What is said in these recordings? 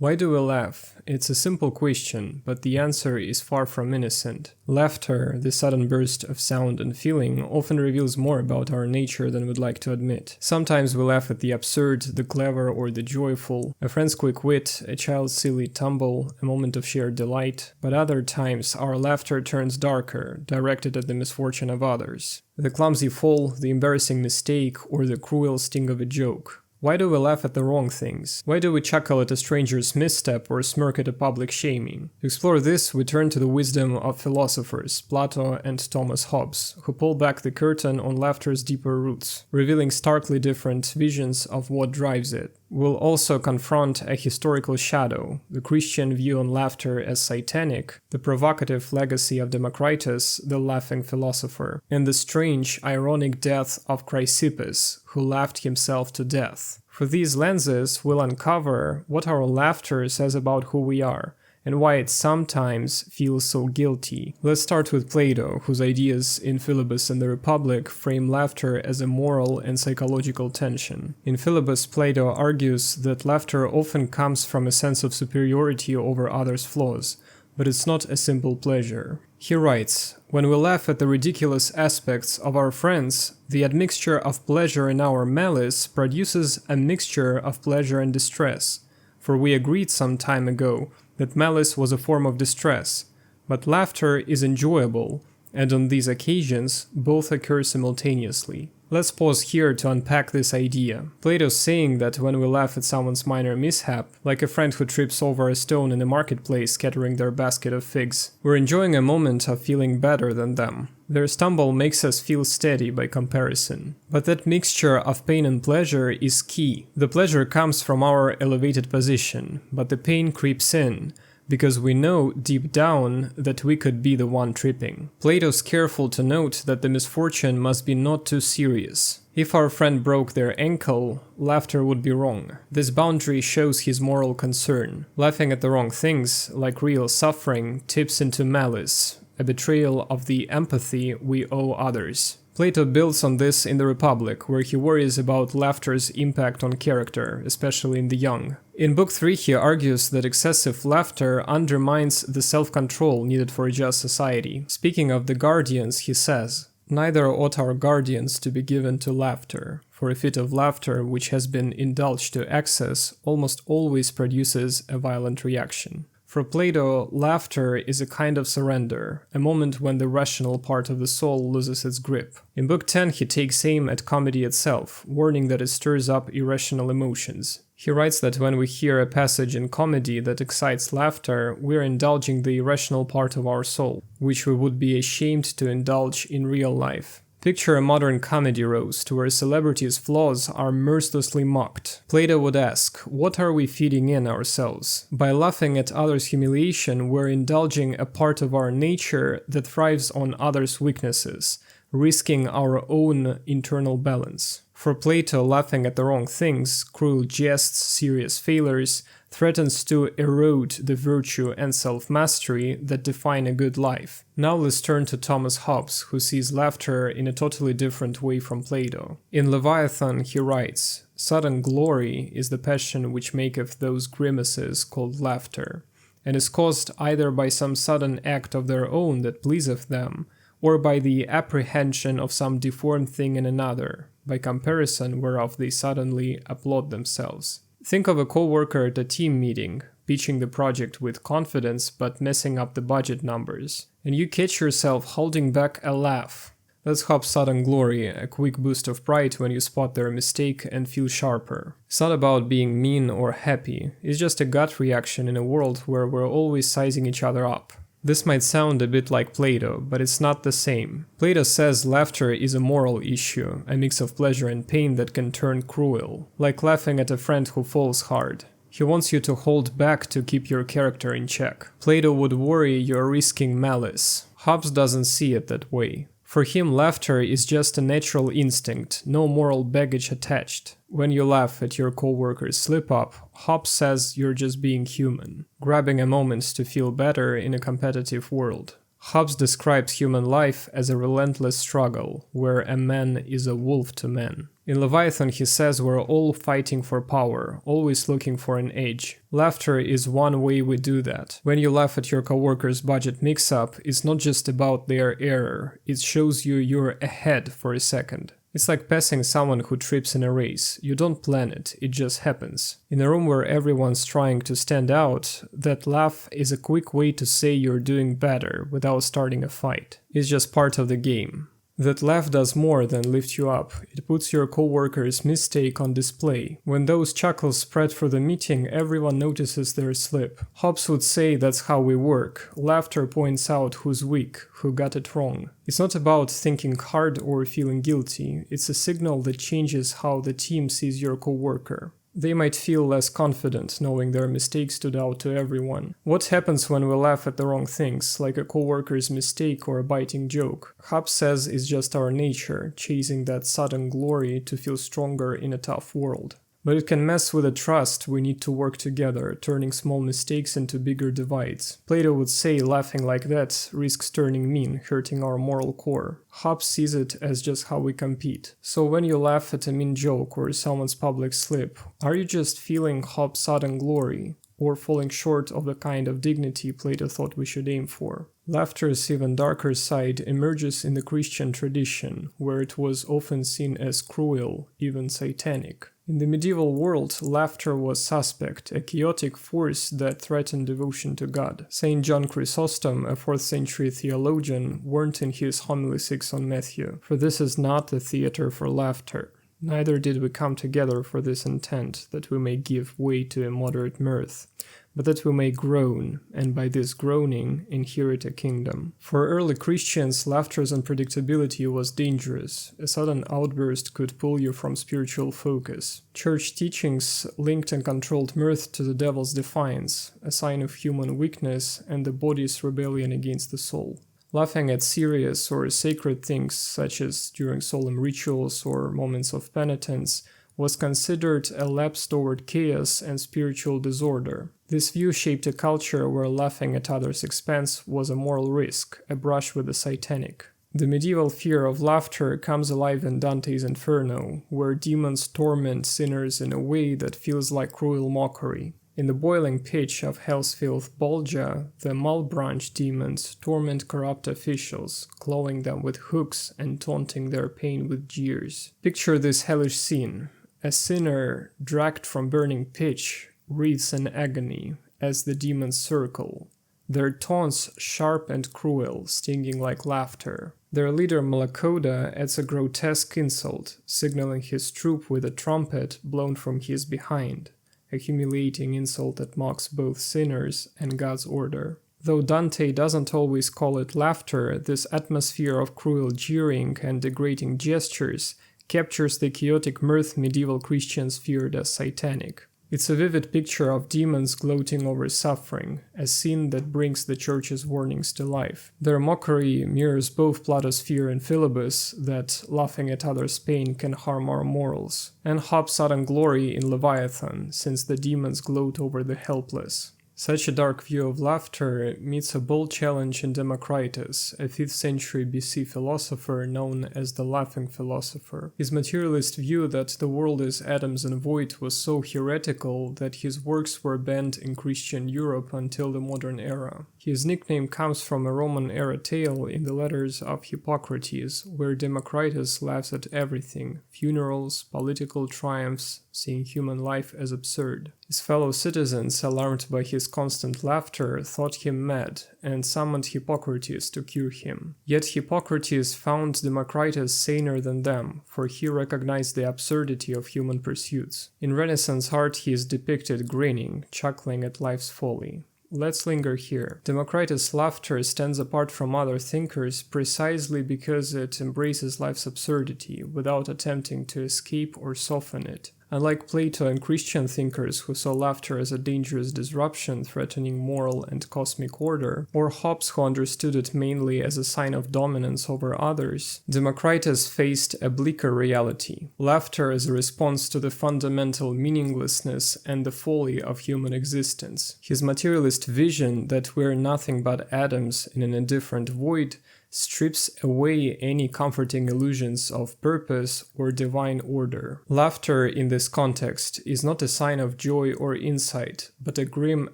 Why do we laugh? It's a simple question, but the answer is far from innocent. Laughter, the sudden burst of sound and feeling, often reveals more about our nature than we'd like to admit. Sometimes we laugh at the absurd, the clever, or the joyful, a friend's quick wit, a child's silly tumble, a moment of shared delight, but other times our laughter turns darker, directed at the misfortune of others. The clumsy fall, the embarrassing mistake, or the cruel sting of a joke. Why do we laugh at the wrong things? Why do we chuckle at a stranger's misstep or smirk at a public shaming? To explore this, we turn to the wisdom of philosophers, Plato and Thomas Hobbes, who pull back the curtain on laughter's deeper roots, revealing starkly different visions of what drives it. We'll also confront a historical shadow, the Christian view on laughter as satanic, the provocative legacy of Democritus, the laughing philosopher, and the strange, ironic death of Chrysippus, who laughed himself to death. Through these lenses, we'll uncover what our laughter says about who we are, and why it sometimes feels so guilty. Let's start with Plato, whose ideas in Philosopher and the Republic frame laughter as a moral and psychological tension. In Philosopher, Plato argues that laughter often comes from a sense of superiority over others' flaws, but it's not a simple pleasure. He writes, "When we laugh at the ridiculous aspects of our friends, the admixture of pleasure in our malice produces a mixture of pleasure and distress. For we agreed some time ago that malice was a form of distress, but laughter is enjoyable, and on these occasions both occur simultaneously." Let's pause here to unpack this idea. Plato's saying that when we laugh at someone's minor mishap, like a friend who trips over a stone in a marketplace scattering their basket of figs, we're enjoying a moment of feeling better than them. Their stumble makes us feel steady by comparison. But that mixture of pain and pleasure is key. The pleasure comes from our elevated position, but the pain creeps in, because we know deep down that we could be the one tripping. Plato's careful to note that the misfortune must be not too serious. If our friend broke their ankle, laughter would be wrong. This boundary shows his moral concern. Laughing at the wrong things, like real suffering, tips into malice, a betrayal of the empathy we owe others. Plato builds on this in the Republic, where he worries about laughter's impact on character, especially in the young. In Book 3, he argues that excessive laughter undermines the self-control needed for a just society. Speaking of the guardians, he says, "Neither ought our guardians to be given to laughter, for a fit of laughter which has been indulged to excess almost always produces a violent reaction." For Plato, laughter is a kind of surrender, a moment when the rational part of the soul loses its grip. In Book 10, he takes aim at comedy itself, warning that it stirs up irrational emotions. He writes that when we hear a passage in comedy that excites laughter, we're indulging the irrational part of our soul, which we would be ashamed to indulge in real life. Picture a modern comedy roast where celebrities' flaws are mercilessly mocked. Plato would ask, what are we feeding in ourselves? By laughing at others' humiliation, we're indulging a part of our nature that thrives on others' weaknesses, risking our own internal balance. For Plato, laughing at the wrong things, cruel jests, serious failures, threatens to erode the virtue and self-mastery that define a good life. Now let's turn to Thomas Hobbes, who sees laughter in a totally different way from Plato. In Leviathan, he writes, "Sudden glory is the passion which maketh those grimaces called laughter, and is caused either by some sudden act of their own that pleaseth them, or by the apprehension of some deformed thing in another, by comparison whereof they suddenly applaud themselves." Think of a co-worker at a team meeting, pitching the project with confidence but messing up the budget numbers, and you catch yourself holding back a laugh. That's Hobbes' sudden glory, a quick boost of pride when you spot their mistake and feel sharper. It's not about being mean or happy, it's just a gut reaction in a world where we're always sizing each other up. This might sound a bit like Plato, but it's not the same. Plato says laughter is a moral issue, a mix of pleasure and pain that can turn cruel, like laughing at a friend who falls hard. He wants you to hold back to keep your character in check. Plato would worry you're risking malice. Hobbes doesn't see it that way. For him, laughter is just a natural instinct, no moral baggage attached. When you laugh at your coworker's slip-up, Hobbes says you're just being human, grabbing a moment to feel better in a competitive world. Hobbes describes human life as a relentless struggle, where a man is a wolf to men. In Leviathan, he says we're all fighting for power, always looking for an edge. Laughter is one way we do that. When you laugh at your coworker's budget mix-up, it's not just about their error, it shows you're ahead for a second. It's like passing someone who trips in a race. You don't plan it, it just happens. In a room where everyone's trying to stand out, that laugh is a quick way to say you're doing better without starting a fight. It's just part of the game. That laugh does more than lift you up. It puts your coworker's mistake on display. When those chuckles spread through the meeting, everyone notices their slip. Hobbes would say that's how we work. Laughter points out who's weak, who got it wrong. It's not about thinking hard or feeling guilty. It's a signal that changes how the team sees your coworker. They might feel less confident knowing their mistake stood out to everyone. What happens when we laugh at the wrong things, like a coworker's mistake or a biting joke? Hobbes says it's just our nature, chasing that sudden glory to feel stronger in a tough world. But it can mess with the trust we need to work together, turning small mistakes into bigger divides. Plato would say laughing like that risks turning mean, hurting our moral core. Hobbes sees it as just how we compete. So when you laugh at a mean joke or someone's public slip, are you just feeling Hobbes' sudden glory, or falling short of the kind of dignity Plato thought we should aim for? Laughter's even darker side emerges in the Christian tradition, where it was often seen as cruel, even satanic. In the medieval world, laughter was suspect, a chaotic force that threatened devotion to God. Saint John Chrysostom, a 4th century theologian, warned in his Homily 6 on Matthew, "For this is not the theater for laughter. Neither did we come together for this intent, that we may give way to immoderate mirth, but that we may groan, and by this groaning inherit a kingdom." For early Christians, laughter's unpredictability was dangerous. A sudden outburst could pull you from spiritual focus. Church teachings linked and controlled mirth to the devil's defiance, a sign of human weakness and the body's rebellion against the soul. Laughing at serious or sacred things, such as during solemn rituals or moments of penitence, was considered a lapse toward chaos and spiritual disorder. This view shaped a culture where laughing at others' expense was a moral risk, a brush with the satanic. The medieval fear of laughter comes alive in Dante's Inferno, where demons torment sinners in a way that feels like cruel mockery. In the boiling pitch of hell's filth Bolgia, the Malebranche demons torment corrupt officials, clawing them with hooks and taunting their pain with jeers. Picture this hellish scene. A sinner, dragged from burning pitch, writhes in agony as the demons circle. Their taunts sharp and cruel, stinging like laughter. Their leader Malacoda adds a grotesque insult, signaling his troop with a trumpet blown from his behind. A humiliating insult that mocks both sinners and God's order. Though Dante doesn't always call it laughter, this atmosphere of cruel jeering and degrading gestures captures the chaotic mirth medieval Christians feared as satanic. It's a vivid picture of demons gloating over suffering, a scene that brings the church's warnings to life. Their mockery mirrors both Plato's fear in Philosopher that laughing at others' pain can harm our morals, and Hobbes' sudden glory in Leviathan, since the demons gloat over the helpless. Such a dark view of laughter meets a bold challenge in Democritus, a 5th century BC philosopher known as the Laughing Philosopher. His materialist view that the world is atoms and void was so heretical that his works were banned in Christian Europe until the modern era. His nickname comes from a Roman-era tale in the letters of Hippocrates, where Democritus laughs at everything: funerals, political triumphs, seeing human life as absurd. His fellow citizens, alarmed by his constant laughter, thought him mad and summoned Hippocrates to cure him. Yet Hippocrates found Democritus saner than them, for he recognized the absurdity of human pursuits. In Renaissance art he is depicted grinning, chuckling at life's folly. Let's linger here. Democritus' laughter stands apart from other thinkers precisely because it embraces life's absurdity without attempting to escape or soften it. Unlike Plato and Christian thinkers who saw laughter as a dangerous disruption threatening moral and cosmic order, or Hobbes who understood it mainly as a sign of dominance over others, Democritus faced a bleaker reality: laughter as a response to the fundamental meaninglessness and the folly of human existence. His materialist vision that we're nothing but atoms in an indifferent void strips away any comforting illusions of purpose or divine order. Laughter in this context is not a sign of joy or insight, but a grim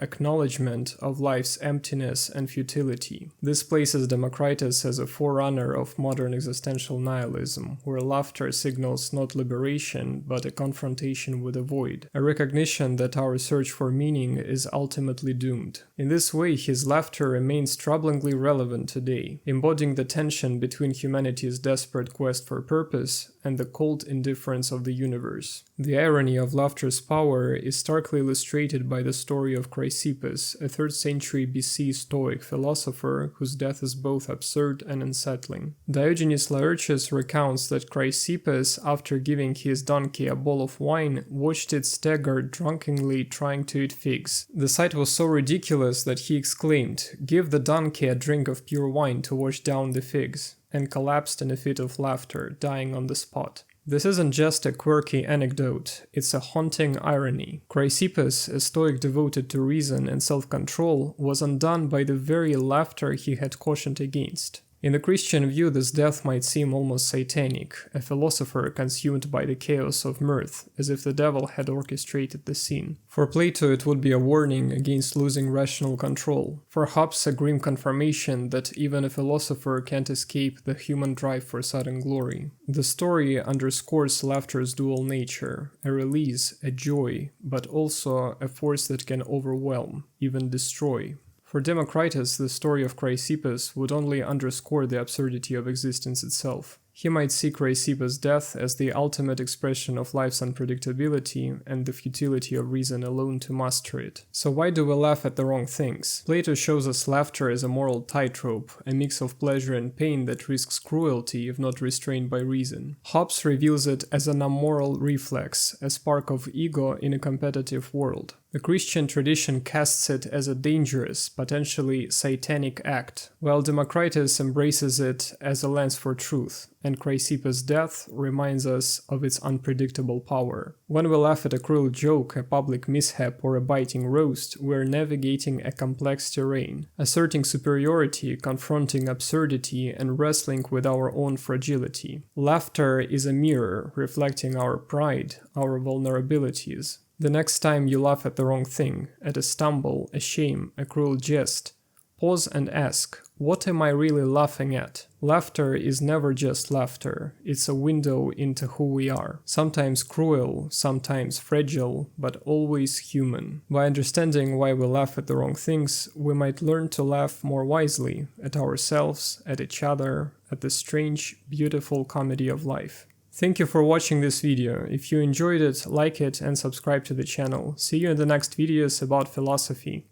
acknowledgement of life's emptiness and futility. This places Democritus as a forerunner of modern existential nihilism, where laughter signals not liberation, but a confrontation with a void, a recognition that our search for meaning is ultimately doomed. In this way, his laughter remains troublingly relevant today, embodying the tension between humanity's desperate quest for purpose and the cold indifference of the universe. The irony of laughter's power is starkly illustrated by the story of Chrysippus, a 3rd century BC Stoic philosopher whose death is both absurd and unsettling. Diogenes Laertius recounts that Chrysippus, after giving his donkey a bowl of wine, watched it stagger drunkenly trying to eat figs. The sight was so ridiculous that he exclaimed, "Give the donkey a drink of pure wine to wash down the figs," and collapsed in a fit of laughter, dying on the spot. This isn't just a quirky anecdote, it's a haunting irony. Chrysippus, a Stoic devoted to reason and self-control, was undone by the very laughter he had cautioned against. In the Christian view, this death might seem almost satanic, a philosopher consumed by the chaos of mirth, as if the devil had orchestrated the scene. For Plato, it would be a warning against losing rational control. For Hobbes, a grim confirmation that even a philosopher can't escape the human drive for sudden glory. The story underscores laughter's dual nature, a release, a joy, but also a force that can overwhelm, even destroy. For Democritus, the story of Chrysippus would only underscore the absurdity of existence itself. He might see Chrysippus' death as the ultimate expression of life's unpredictability and the futility of reason alone to master it. So why do we laugh at the wrong things? Plato shows us laughter as a moral tightrope, a mix of pleasure and pain that risks cruelty if not restrained by reason. Hobbes reveals it as an amoral reflex, a spark of ego in a competitive world. The Christian tradition casts it as a dangerous, potentially satanic act, while Democritus embraces it as a lens for truth, and Chrysippus' death reminds us of its unpredictable power. When we laugh at a cruel joke, a public mishap, or a biting roast, we're navigating a complex terrain, asserting superiority, confronting absurdity, and wrestling with our own fragility. Laughter is a mirror reflecting our pride, our vulnerabilities. The next time you laugh at the wrong thing, at a stumble, a shame, a cruel jest, pause and ask, what am I really laughing at? Laughter is never just laughter, it's a window into who we are. Sometimes cruel, sometimes fragile, but always human. By understanding why we laugh at the wrong things, we might learn to laugh more wisely at ourselves, at each other, at the strange, beautiful comedy of life. Thank you for watching this video. If you enjoyed it, like it and subscribe to the channel. See you in the next videos about philosophy.